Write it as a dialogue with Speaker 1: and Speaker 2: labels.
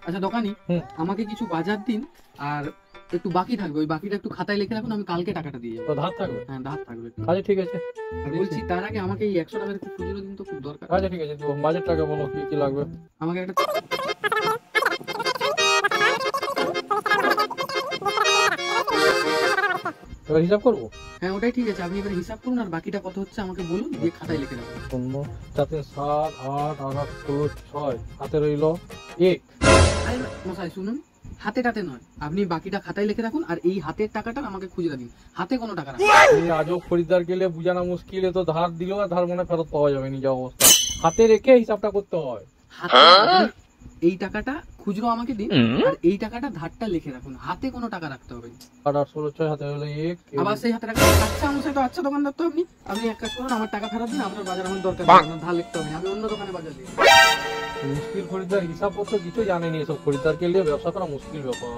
Speaker 1: আচ্ছা দোকানি, আমাকে কিছু বাজার দিন, আর একটু বাকি থাকবে, ওই বাকিটা একটু খাতায় লিখে রাখুন, আমি কালকে টাকাটা দিয়ে যাবো।
Speaker 2: ধার থাকবে?
Speaker 1: হ্যাঁ ধার থাকবে।
Speaker 2: আচ্ছা ঠিক আছে।
Speaker 1: আর বলছি তার আগে আমাকে এই 100 টাকার একটু খুচরো দিন তো, খুব দরকার।
Speaker 2: আচ্ছা ঠিক আছে, তো বাজেটটাকে বলো কি কি লাগবে।
Speaker 1: আমাকে একটা
Speaker 2: এবার হিসাব করবো?
Speaker 1: হ্যাঁ ওটাই ঠিক আছে, আপনি এবার হিসাব করুন, আর বাকিটা কত হচ্ছে আমাকে বলুন, দিয়ে খাতায় লিখে রাখুন।
Speaker 2: 0 4 7 8 8 8 6 হাতে রইল 1।
Speaker 1: আরে মশাই শুনুন, হাতে টাতে নয়, আপনি বাকিটা খাতায় লিখে রাখুন, আর এই হাতের টাকাটা আমাকে খুচরা দিন, হাতে কোনো টাকা রাখুন।
Speaker 2: আজও খরিদ্দার গেলে বুঝানো মুশকিল, তো ধার দিলেও আর ধার মনে ফেরত পাওয়া যাবে নিজের অবস্থা। হাতে রেখে হিসাবটা করতে হয়।
Speaker 1: হাতে আপনি এই টাকাটা খুচরো আমাকে দিন, আর এই টাকাটা ধারটা লিখে রাখুন, হাতে কোনো টাকা রাখতে হবে না।
Speaker 2: 8 8 16 6 হাতে হলো 1।
Speaker 1: আবার সেই হাতে টাকা। আচ্ছা মশাই, তো আচ্ছা দোকানদার তো আপনি আপনি এক কাজ করুন, আমার টাকা ফেরত দিন, আপনার বাজার আমার দরকার নেই, আমার ধার লিখতে হবে না, আমি অন্য দোকানে বাজার দিই।
Speaker 2: মুশকিল খরিদ্দার, হিসাব পত্র কিছু জানেনি, এসব খরিদ্দারকে নিয়ে ব্যবসা করা মুশকিল ব্যাপার।